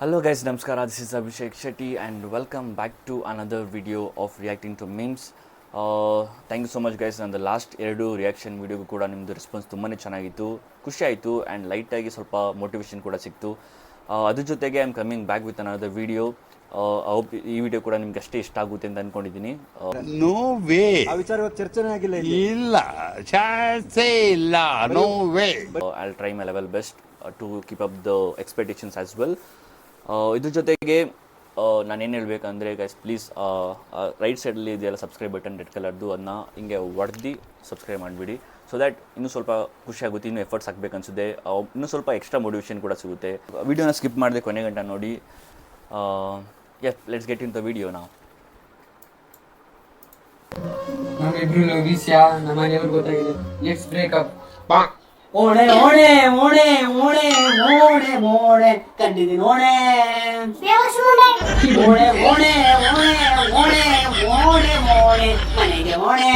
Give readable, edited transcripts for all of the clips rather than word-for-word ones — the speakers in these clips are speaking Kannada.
Hello guys, Namaskara. This is Abhishek Shetty and welcome back to another video of reacting to memes. Thank you so much guys. ನನ್ನ ಲಾಸ್ಟ್ 2 ರಿಯಾಕ್ಷನ್ ವಿಡಿಯೋಗೂ ಕೂಡ ನಿಮ್ಮದು ರೆಸ್ಪಾನ್ಸ್ ತುಂಬಾ ಚೆನ್ನಾಗಿತ್ತು, ಖುಷಿ ಆಯಿತು ಆ್ಯಂಡ್ ಲೈಟಾಗಿ ಸ್ವಲ್ಪ ಮೋಟಿವೇಶನ್ ಕೂಡ ಸಿಕ್ತು. ಅದ್ರ ಜೊತೆಗೆ I am coming back with another video. ಈ ವಿಡಿಯೋ ಕೂಡ ನಿಮ್ಗೆ ಅಷ್ಟೇ ಇಷ್ಟ ಆಗುತ್ತೆ ಅಂತ ಅಂದ್ಕೊಂಡಿದ್ದೀನಿ. ನೋ ವೇ, ಆ ವಿಚಾರವಾಗಿ ಚರ್ಚೆನೇ ಆಗಿಲ್ಲ. ಇಲ್ಲ, ಚಾನ್ಸೇ ಇಲ್ಲ, no way. I will try my level best to keep up the expectations as well. ಇದ್ರ ಜೊತೆಗೆ ನಾನೇನು ಹೇಳಬೇಕಂದ್ರೆ ಗೈಸ್, ಪ್ಲೀಸ್ ರೈಟ್ ಸೈಡಲ್ಲಿ ಇದೆಯಲ್ಲ ಸಬ್ಸ್ಕ್ರೈಬ್ ಬಟನ್ ರೆಡ್ ಕಲರ್ದು, ಅದನ್ನ ಹಿಂಗೆ ಹೊಡೆದು ಸಬ್ಸ್ಕ್ರೈಬ್ ಮಾಡಿಬಿಡಿ. ಸೊ ದ್ಯಾಟ್ ಇನ್ನೂ ಸ್ವಲ್ಪ ಖುಷಿ ಆಗುತ್ತೆ, ಇನ್ನೂ ಎಫರ್ಟ್ಸ್ ಹಾಕ್ಬೇಕು ಅನಿಸುತ್ತೆ, ಇನ್ನೂ ಸ್ವಲ್ಪ ಎಕ್ಸ್ಟ್ರಾ ಮೋಟಿವೇಶನ್ ಕೂಡ ಸಿಗುತ್ತೆ. ವಿಡಿಯೋನ ಸ್ಕಿಪ್ ಮಾಡಿದೆ ಕೊನೆ ಗಂಟೆ ನೋಡಿ. Let's get in the video ನಾವು. ನಮ್ಮಿಬ್ರು ಲವಿಸ್ಯ ನಮ್ಮನೆಯವ್ರಿಗೆ ಗೊತ್ತಾಗಿದೆ. Let's break up. ಓಣೆ ಓಣೆ ಓಣೆ ಓಣೆ ಓಣೆ ಓಣೆ ಕಂಡಿದ್ದೀನಿ ಓಣೆ ಓಣೆ ಓಣೆ ಓಣೆ ಓಣೆ ಓಣೆ ಓಣೆ ಮನೆಗೆ ಓಣೆ.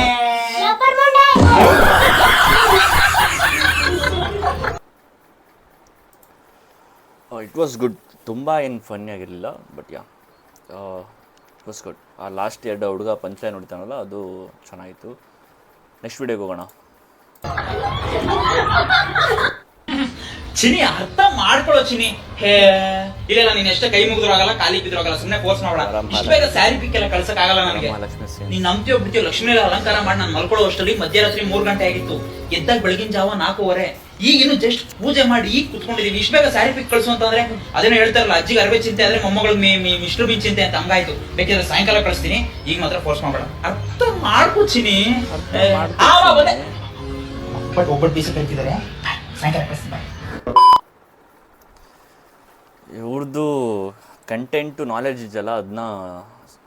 It was good. ತುಂಬ ಏನು ಫನ್ನಿ ಆಗಿರಲಿಲ್ಲ, ಬಟ್ ಇಟ್ ವಾಸ್ ಗುಡ್. ಆ ಲಾಸ್ಟ್ 2 ಹುಡುಗ ಪಂಚೆ ನೋಡ್ತಾನಲ್ಲ, ಅದು ಚೆನ್ನಾಗಿತ್ತು. ನೆಕ್ಸ್ಟ್ ವಿಡಿಯೋಗೆ ಹೋಗೋಣ. ಚಿನಿ ಅರ್ಥ ಮಾಡ್ಕೊಳ್ಳೋ ಚಿನಿ. ಇಲ್ಲ ನೀನ್ ಎಷ್ಟೇ ಕೈ ಮುಗಿದ್ರು ಆಗಲ್ಲ, ಕಾಲಿ ಬಿದ್ರು ಆಗಲ್ಲ, ಸುಮ್ಮನೆ ಫೋರ್ಸ್ ಮಾಡಬೇಡ. ಇಷ್ಟ ಬೇಗ ಸ್ಯಾರಿ ಪಿಕ್ ಎಲ್ಲ ಕಳ್ಸಕ್ ಆಗಲ್ಲ ನನಗೆ. ನೀನ್ ನಂಬ್ತೀಯೋ ಬಿಡ್ತೀಯೋ, ಲಕ್ಷ್ಮೀ ಅಲಂಕಾರ ಮಾಡಿ ನಾನು ಮಲ್ಕೊಳ್ಳೋ ಅಷ್ಟರಲ್ಲಿ ಮಧ್ಯರಾತ್ರಿ 3 ಗಂಟೆ ಆಗಿತ್ತು. ಎದ್ದಾಗ ಬೆಳಗಿನ ಜಾವ 4:15. ಈಗಿನ್ನು ಜಸ್ಟ್ ಪೂಜೆ ಮಾಡಿ ಈಗ ಕುತ್ಕೊಂಡಿದೀವಿ. ಇಷ್ಟ ಬೇಗ ಸ್ಯಾರಿ ಪಿಕ್ ಕಳ್ಸು ಅಂತಂದ್ರೆ ಅದೇನೋ ಹೇಳ್ತಾರಲ್ಲ, ಅಜ್ಜಿಗೆ ಅರವೆ ಚಿಂತೆ ಆದ್ರೆ ಮೊಮ್ಮಗಳಿಗೆ ಮಿಶ್ರ ಬೀನ್ ಚಿಂತೆ ಅಂತ. ಹಂಗಾಯ್ತು. ಬೇಕಾದ್ರೆ ಸಾಯಂಕಾಲ ಕಳಿಸ್ತೀನಿ, ಈಗ ಮಾತ್ರ ಫೋರ್ಸ್ ಮಾಡಬೇಡ. ಅರ್ಥ ಮಾಡ್ಕೋ ಚಿನಿ. ಬಟ್ ಒಬ್ಬಟ್ಟು ಬೀಸ ಕಳ್ತಿದ್ದಾರೆ, ಸಾಯಂಕಾಲ ಕಳಿಸ್ತೀನಿ. ಇವ್ರದ್ದು ಕಂಟೆಂಟು ನಾಲೆಡ್ಜ್ ಇದೆಯಲ್ಲ, ಅದನ್ನ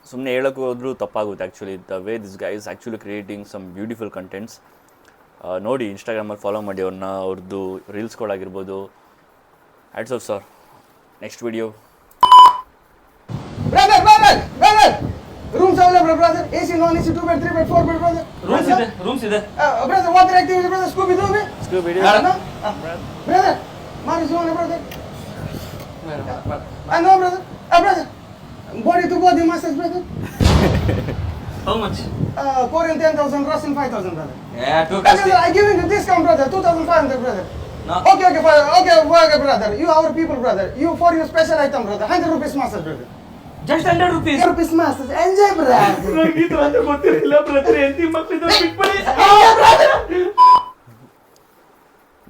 ಸುಮ್ಮನೆ ಹೇಳೋಕ್ಕೆ ಹೋದ್ರೂ ತಪ್ಪಾಗುತ್ತೆ. Actually the way this guy is actually creating some beautiful contents. ನೋಡಿ, ಇನ್ಸ್ಟಾಗ್ರಾಮಲ್ಲಿ ಫಾಲೋ ಮಾಡಿ ಅವ್ರನ್ನ. ಅವ್ರದ್ದು ರೀಲ್ಸ್ಗಳಾಗಿರ್ಬೋದು. Hats off sir. Next video. Rooms available, brother. AC, non-AC, 2 bed, 3 bed, 4 bed, brother. Rooms ಇದೆ. Brother, water activities, brother. Scooby Doo, me. No? Brother, Maris, you want brother? I know, brother. Brother, body to body massage, brother. How much? Korean 10,000, Russian 5,000, brother. Yeah, too Brother, I give you the discount, brother. 2,500, brother. No. Okay, brother. You our people, brother. You for your special item, brother. 100 rupees massage, brother. Just 100 rupees. 100 rupees massage. Enjoy, brother. ಇದು ಅಂತ ಗೊತ್ತಿರಲಿಲ್ಲ ಬ್ರದರ್. ಎಂತಿ ಮಕ್ಕಳಿದ್ದು ಬಿಟ್ಬಿಡಿ.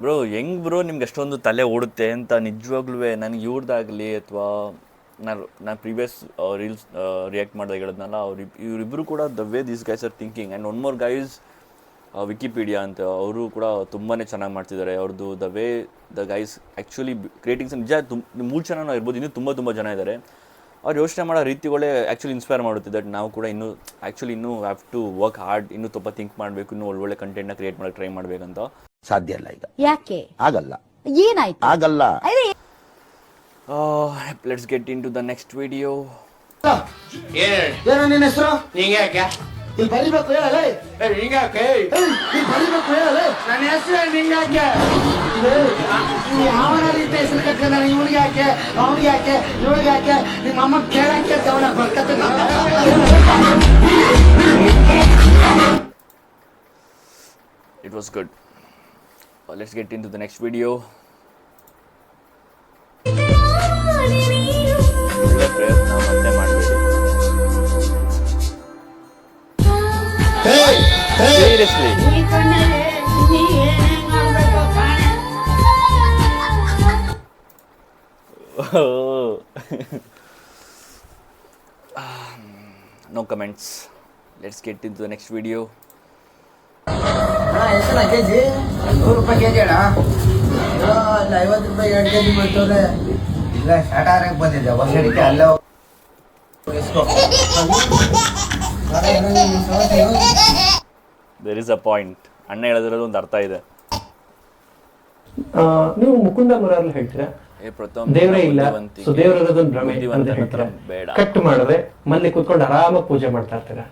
ಬ್ರೋ, ಹೆಂಗೆ ಬ್ರೋ ನಿಮ್ಗೆ ಅಷ್ಟೊಂದು ತಲೆ ಓಡುತ್ತೆ ಅಂತ ನಿಜವಾಗ್ಲೂ ನನಗೆ ಇವ್ರದ್ದಾಗಲಿ ಅಥವಾ ನಾನು ಪ್ರೀವಿಯಸ್ ರೀಲ್ಸ್ ರಿಯಾಕ್ಟ್ ಮಾಡಿದಾಗ ಹೇಳಿದ್ನಲ್ಲ, ಇವರಿಬ್ಬರು ಕೂಡ the way this guys are thinking. And one more guys, Wikipedia ಅಂತ ಅವರು ಕೂಡ ತುಂಬಾ ಚೆನ್ನಾಗಿ ಮಾಡ್ತಿದ್ದಾರೆ. ಅವ್ರದ್ದು the way the guys actually creatings ನಿಜ 3 ಜನ ಇರ್ಬೋದು, ಇನ್ನೂ ತುಂಬ ಜನ ಇದ್ದಾರೆ. ಅವ್ರು ಯೋಚನೆ ಮಾಡೋ ರೀತಿಗಳೇ ಆ್ಯಕ್ಚುಲಿ ಇನ್ಸ್ಪೈರ್ ಮಾಡುತ್ತೆ. ದಟ್ ನಾವು ಕೂಡ ಇನ್ನೂ ಹ್ಯಾವ್ ಟು ವರ್ಕ್ ಹಾರ್ಡ್, ಇನ್ನೂ ತುಂಬ ಥಿಂಕ್ ಮಾಡಬೇಕು, ಇನ್ನೂ ಒಳ್ಳೊಳ್ಳೆ ಕಂಟೆಂಟ್ನ ಕ್ರಿಯೇಟ್ ಮಾಡೋಕ್ಕೆ ಟ್ರೈ ಮಾಡಬೇಕಂತ. ಸಾಧ್ಯ ಇಲ್ಲ ಈಗ. ಯಾಕೆ ಆಗಲ್ಲ, ಏನಾಯ್ತು? ಆಗಲ್ಲ. Let's get into the next video. ಏನೋ ನಿನ್ನ ಹೆಸರು? ಹಿಂಗ್ಯಾಕೆ ಇಲ್ಲಿ ಬರಿಬೇಕು ಹೇಳಲೇ. ಹಿಂಗ್ಯಾಕೆ ಇಲ್ಲಿ ಬರಿಬೇಕು ಹೇಳಲೇ. ನನ್ನ ಹೆಸರು ಹಿಂಗ್ಯಾಕೆ? ಯಾವನ ರೀತಿ ಹೆಸರು ಕಟ್ಕೊಂಡ ಇವನಿಗೆ ಯಾಕೆ, ಅವನಿಗೆ ಯಾಕೆ, ಇವನಿಗೆ ಯಾಕೆ? ನಿಮ್ಮ ಅಮ್ಮ ಕೇಳಕ್ಕೆ ತವಳ ಬರ್ಕತ್ತೆ. It was good. Let's get into the next video. ಒಳ್ಳೆ ಪ್ರಯತ್ನ ಮತ್ತೆ ಮಾಡಬೇಡಿ. Seriously. No comments. Let's get into the next video. ಎಷ್ಟು ಕೆಜಿ? 100 ರೂಪಾಯಿ ಕೆಜಿ ಅಣ್ಣ. ಇಲ್ಲ 50 ರೂಪಾಯಿ 2 ಕೆಜಿ ಮಾಡ್ತವ್ರೆ. ಇಲ್ಲ ಶಾಟಾರಕ್ಕೆ ಬಂದಿದ್ದೆ ವರ್ಷಕ್ಕೆ ಅಲ್ಲ. There is a point. ಅಣ್ಣ ಹೇಳಿದ್ರಲ್ಲಿ ಒಂದು ಅರ್ಥ ಇದೆ. ನೀವು ಮುಕುಂದ ಮುರಾರ್ಲಿ ಹೇಳ್ತೀರಾ, ದೇವರೇ ಇಲ್ಲ, ಸೊ ದೇವರದೊಂದು ಭ್ರಮೆ ಅಂತ ಹೇಳ್ತೀರಾ. ಕಟ್ ಮಾಡದೆ ಮನೇಲಿ ಕೂತ್ಕೊಂಡು ಆರಾಮಾಗಿ ಪೂಜೆ ಮಾಡ್ತಾ ಇರ್ತೀರಾ.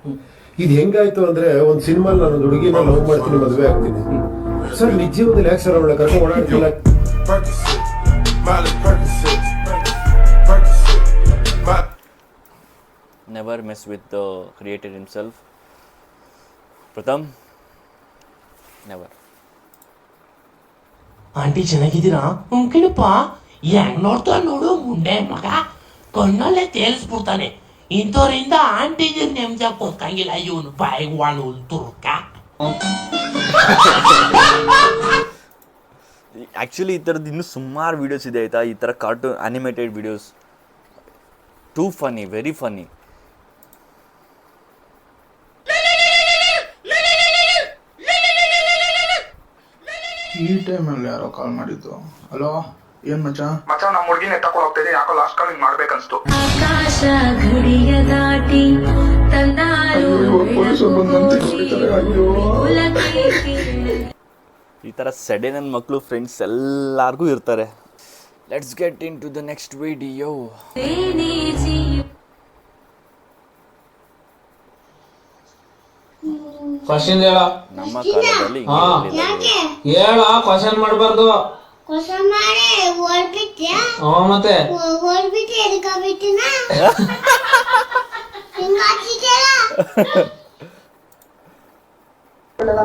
ಇದು ಹೆಂಗಾಯ್ತು ಅಂದ್ರೆ, ಒಂದ್ ಸಿನಿಮಾ ನಾನು ಹುಡುಗಿನ ಲವ್ ಮಾಡ್ತೀನಿ, ಮದುವೆ ಆಗ್ತೀನಿ. ಸರ್ ನಿಜ ಜೀವನದಲ್ಲಿ ಯಾಕೆ ಸರ್ ಅವಳ ಕರ್ಕೊಂಡು ಓಡಾಡ್ತಿಲ್ಲ? never mess with the creator himself. Pratham, never. Aunty ಚೆನ್ನಾಗಿದ್ದೀರಾ? ಕೇಳಪ್ಪ, ಹೆಂಗ್ ನೋಡ್ತಾ ನೋಡು ಮುಂಡೆ ಮಗ, ಕಣ್ಣಲ್ಲೇ ತೇಲ್ಸ್ಬಿಡ್ತಾನೆ. ಇಂಥವ್ರಿಂದ ಆಂಟಿಗೆ ನೆಮ್ಮದಿ ಕೊಡ್ಕಂಗಿಲ್ಲ ಇವನು ಬಾಯಿಗೆ ವಾಣು ತುರ್ಕ. ಆ್ಯಕ್ಚುಲಿ ಈ ಥರದ್ದು ಇನ್ನೂ ಸುಮಾರು ವೀಡಿಯೋಸ್ ಇದೆ ಆಯಿತಾ, ಈ ಥರ cartoon animated videos. Two funny, very funny. ಈ ಟೈಮಲ್ಲಿ ಯಾರೋ ಕಾಲ್ ಮಾಡಿದ್ದು? ಹಲೋ, ಏನ್ ಮಚ್ಚ? ಮಚ್ಚ, ನಮ್ಮ ಹುಡುಗಿನ ಎತ್ತಕೊಂಡು ಹೋಗ್ತಾ ಇದ್ದೀನಿ, ಯಾಕೋ ಲಾಸ್ಟ್ ಕಾಲ್ ಮಾಡ್ಬೇಕನ್ಸ್ತು. ಆಕಾಶ ಗಡಿಯ ದಾಟಿ ತಂದಾರು ಈ ಥರ ಸಡೆ ನನ್ನ ಮಕ್ಕಳು ಫ್ರೆಂಡ್ಸ್ ಎಲ್ಲರಿಗೂ ಇರ್ತಾರೆ. Let's get into the next video. Question ಹೇಳ. ನಮ್ಮ ಕಾಲದಲ್ಲಿ ಹೇಳ, ಕ್ವಶನ್ ಮಾಡಬಾರ್ದು. ಮತ್ತೆ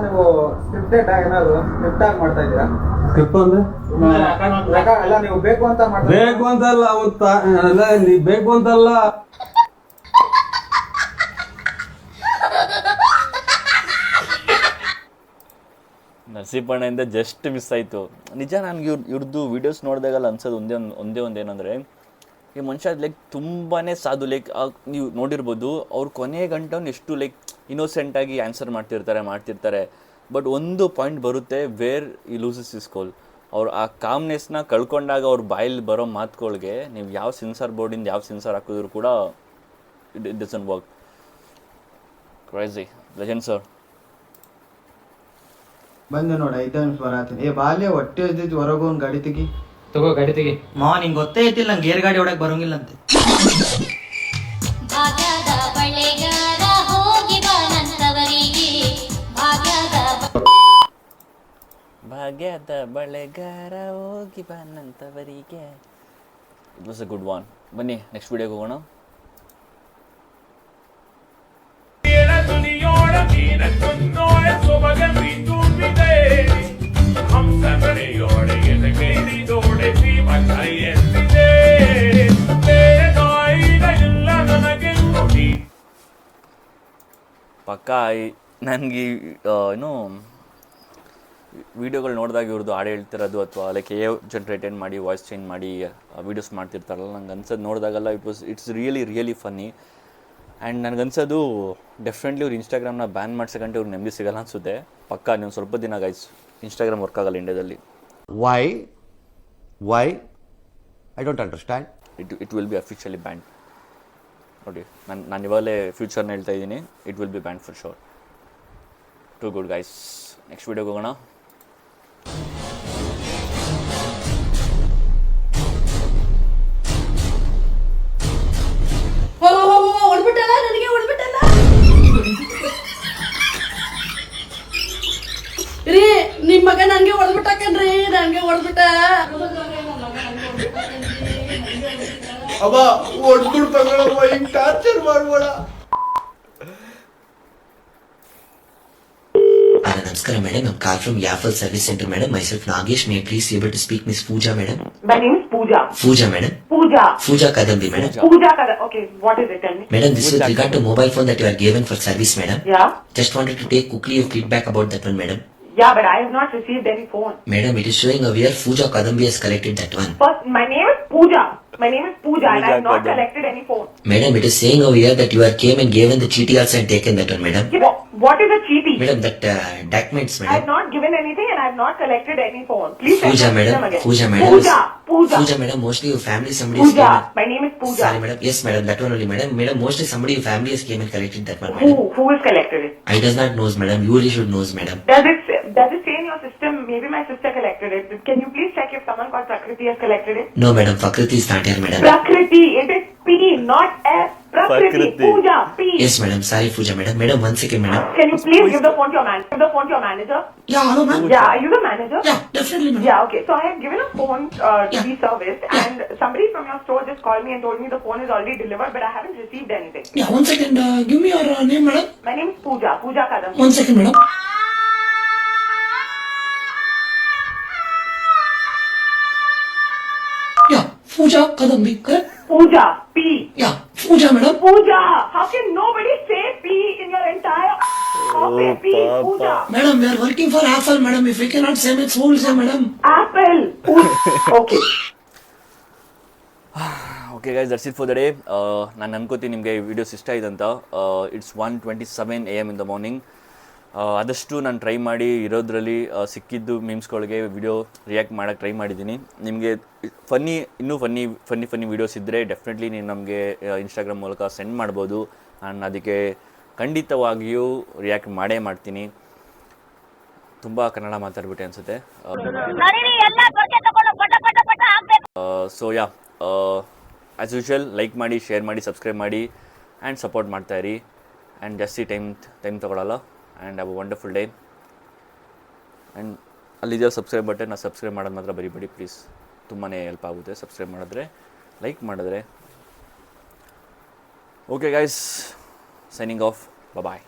ನೀವು ಸ್ಕ್ರಿಪ್ಟೆಡ್ ಏನಾದ್ರು ಸ್ಕ್ರಿಪ್ಟ್ ಆಗಿ ಮಾಡ್ತಾ ಇದ್ದೀರಾ? ಸ್ಕ್ರಿಪ್ಟ್ ಅಂದ್ರೆ ಎಲ್ಲ ನೀವು ಬೇಕು ಅಂತ ಮಾಡ್ತಾ ಬೇಕು ಅಂತಲ್ಲ, ಅಲ್ಲ ನೀವು ಬೇಕು ಅಂತಲ್ಲ. ನರಸಿಂಹಣ್ಣಯಿಂದ ಜಸ್ಟ್ ಮಿಸ್ ಆಯಿತು. ನಿಜ ನನಗೆ ಇವ್ರದ್ದು ವೀಡಿಯೋಸ್ ನೋಡಿದಾಗಲ್ಲ ಅನ್ಸೋದು ಒಂದೇನಂದರೆ, ಈ ಮನುಷ್ಯ ಲೈಕ್ ತುಂಬಾ ಸಾಧು. ಲೈಕ್ ನೀವು ನೋಡಿರ್ಬೋದು, ಅವ್ರು ಕೊನೆ ಗಂಟೆ ಎಷ್ಟು ಲೈಕ್ ಇನ್ನೋಸೆಂಟಾಗಿ ಆನ್ಸರ್ ಮಾಡ್ತಿರ್ತಾರೆ. ಬಟ್ ಒಂದು ಪಾಯಿಂಟ್ ಬರುತ್ತೆ ವೇರ್ ಈ ಲೂಸಸ್ ಇಸ್ ಕೋಲ್. ಅವ್ರು ಆ ಕಾಮ್ನೆಸ್ನ ಕಳ್ಕೊಂಡಾಗ ಅವ್ರ ಬಾಯಲ್ಲಿ ಬರೋ ಮಾತುಗಳಿಗೆ ನೀವು ಯಾವ ಸೆನ್ಸರ್ ಬೋರ್ಡಿಂದ ಯಾವ ಸೆನ್ಸರ್ ಹಾಕಿದ್ರು ಕೂಡ it doesn't work. Crazy legend sir. ಬಂದು ನೋಡ 5 ನಿಮಿಷ ಬರತ್ತೀನಿ. ಏ ಬಾಲ್ಯ ಹೊಟ್ಟೆ ಹೊಸ್ದೈತಿ, ಹೊರಗೆ ಒಂದು ಗಾಡಿ ತೆಗಿ. ತಗೋ ಗಾಡಿ ತೆಗಿ. ಮಾ ನಿಂಗೆ ಗೊತ್ತೇ ಐತಿಲ್ಲ, ನಂಗೆ ಗೇರ್ ಗಾಡಿ ಹೊಡಕ್ ಬರೋಂಗಿಲ್ಲ ಅಂತೆ. ಭಾಗ್ಯದ ಬಳೆಗಾರ ಹೋಗಿ ಬಾನಂತವರಿಗೆ, ಭಾಗ್ಯದ ಬಳೆಗಾರ ಹೋಗಿ ಬಾನಂತವರಿಗೆ. It was a good one. ಬನ್ನಿ ನೆಕ್ಸ್ಟ್ ವಿಡಿಯೋಗೆ ಹೋಗೋಣ. ಪಕ್ಕ ನನಗೆ ಏನು ವೀಡಿಯೋಗಳು ನೋಡಿದಾಗ ಇವ್ರದ್ದು ಹಾಡು ಹೇಳ್ತಿರೋದು ಅಥವಾ ಲೈಕ್ ಜನರೇಟೆಡ್ ಮಾಡಿ ವಾಯ್ಸ್ ಚೇಂಜ್ ಮಾಡಿ ವೀಡಿಯೋಸ್ ಮಾಡ್ತಿರ್ತಾರಲ್ಲ, ನಂಗೆ ಅನ್ಸೋದು ನೋಡಿದಾಗೆಲ್ಲ ಇಟ್ಸ್ ರಿಯಲಿ ಫನ್ನಿ. ಆ್ಯಂಡ್ ನನಗನ್ಸೋದು ಡೆಫಿನೆಟ್ಲಿ ಇವ್ರು ಇನ್ಸ್ಟಾಗ್ರಾಮ್ನ ಬ್ಯಾನ್ ಮಾಡ್ಸೋಕಂటే ಇವ್ರಿಗೆ ನೆಮ್ಮದಿ ಸಿಗಲ್ಲ ಅನಿಸುತ್ತೆ. ಪಕ್ಕ ನೀವು ಸ್ವಲ್ಪ ದಿನ ಗೈಸ್ ಇನ್ಸ್ಟಾಗ್ರಾಮ್ ವರ್ಕ್ ಆಗಲ್ಲ ಇಂಡಿಯಾದಲ್ಲಿ. Why I don't understand. It will be officially ban. ನೋಡಿ, ನಾನು ಇವಾಗಲೇ ಫ್ಯೂಚರ್ನ ಹೇಳ್ತಾ ಇದ್ದೀನಿ, it will be ban for sure. Too good guys. Next ವಿಡಿಯೋಗೆ ಹೋಗೋಣ. ಹೊಡ್ಬಿಟ್ಟಲ್ಲ, ನನಗೆ ಹೊಡ್ಬಿಟ್ಟಲ್ಲ ರೀ. ನಿಮ್ ಮಗ ನನ್ಗೆ ಹೊಡ್ಬಿಟ್ಟಕನ್ರಿ, ನನ್ಗೆ ಹೊಡ್ಬಿಟ್ಟ. ಅಬ್ಬ ಹೊಡ್ಬಿಡ್ ತಗೊಳಮ್ಮ, ಹಿಂಗ್ ಟಾರ್ಚರ್ ಮಾಡ್ಬೇಡ. ನಮಸ್ಕಾರ madam, I'm call from Yaffle Service Center, madam. Myself Nagesh. May I please be able to speak Miss Pooja, madam? My name is Pooja. Pooja, madam. Pooja Kadambi, madam. Pooja Kadambi. Okay, what is it? Tell me. Madam, this is with regard to mobile phone that you are given for service, madam. Yeah. Just wanted to take quickly your feedback about that one, madam. Yeah, but I have not received any phone. Madam, it is showing over here Pooja Kadambi has collected that one. First, my name is Pooja. And I have not collected any phone. Madam, it is saying over here that you are came and given the GTRs and taken that one, madam. Yeah, what is a cheaty? Madam, that documents, I have madam. not given anything and I have not collected any phone. Please check Pooja, the madam. system again. Pooja, madam. Pooja, madam. Mostly your family somebody has Pooja. came. My name is Pooja. Sorry, madam. Yes, madam. That one only, madam. Madam, mostly somebody your family has came and collected that one, madam. Who has collected it? I does not knows, madam. You really should knows, madam. Does it say in your system? Maybe my sister collected it. Can you please check if someone called Prakriti has collected it? No, madam. Prakriti is not here, madam. Prakriti, it is P, not S. Prakriti. Pooja, P. Yes, madam. Sorry, Pooja, madam. Madam, 1 second, madam. Can you please give the phone to your manager? Yeah, hello, ma'am. Yeah, are you the manager? Yeah, definitely, madam. Yeah, okay. So I have given a phone to be serviced, and somebody from your store just called me and told me the phone is already delivered, but I haven't received anything. Yeah, 1 second. Give me your name, madam. My name is Pooja Kadam. 1 second, madam. Yeah, Pooja Kadambi, correct? Pooja, P. Yeah, Pooja, madam. Pooja. How can nobody say P in your entire copy? P, Pooja. Madam, we are working for Apple, madam. If we cannot say it, so will say, madam. Apple. Okay. Okay guys, that's it for the day. ನಾನು ಅನ್ಕೋತೀನಿ ನಿಮಗೆ ಈ ವಿಡಿಯೋಸ್ ಇಷ್ಟ ಆಯ್ತು ಅಂತ. It's 1:27 AM in the morning. ಆದಷ್ಟು ನಾನು ಟ್ರೈ ಮಾಡಿ ಇರೋದ್ರಲ್ಲಿ ಸಿಕ್ಕಿದ್ದು ಮೀಮ್ಸ್ಗಳಿಗೆ ವಿಡಿಯೋ ರಿಯಾಕ್ಟ್ ಮಾಡೋಕ್ಕೆ ಟ್ರೈ ಮಾಡಿದ್ದೀನಿ. ನಿಮಗೆ ಇನ್ನೂ ಫನ್ನಿ ವೀಡಿಯೋಸ್ ಇದ್ದರೆ ಡೆಫಿನೆಟ್ಲಿ ನೀವು ನಮಗೆ ಇನ್ಸ್ಟಾಗ್ರಾಮ್ ಮೂಲಕ ಸೆಂಡ್ ಮಾಡ್ಬೋದು. ನಾನು ಅದಕ್ಕೆ ಖಂಡಿತವಾಗಿಯೂ ರಿಯಾಕ್ಟ್ ಮಾಡೇ ಮಾಡ್ತೀನಿ. ತುಂಬ ಕನ್ನಡ ಮಾತಾಡ್ಬಿಟ್ಟೆ ಅನಿಸುತ್ತೆ. So yeah, as usual like ಮಾಡಿ, ಶೇರ್ ಮಾಡಿ, ಸಬ್ಸ್ಕ್ರೈಬ್ ಮಾಡಿ ಆ್ಯಂಡ್ ಸಪೋರ್ಟ್ ಮಾಡ್ತಾಯಿರಿ. ಆ್ಯಂಡ್ ಜಾಸ್ತಿ ಟೈಮ್ ತೊಗೊಳಲ್ಲ. And have a wonderful day. And ಅಲ್ಲಿದೆಯೋ ಸಬ್ಸ್ಕ್ರೈಬ್ ಬಟನ್, ಸಬ್ಸ್ಕ್ರೈಬ್ ಮಾಡೋದು ಮಾತ್ರ ಬರಿಬೇಡಿ ಪ್ಲೀಸ್. ತುಂಬಾ ಹೆಲ್ಪ್ ಆಗುತ್ತೆ ಸಬ್ಸ್ಕ್ರೈಬ್ ಮಾಡಿದ್ರೆ, ಲೈಕ್ ಮಾಡಿದ್ರೆ. Okay guys, signing off. ಬಾಯ್.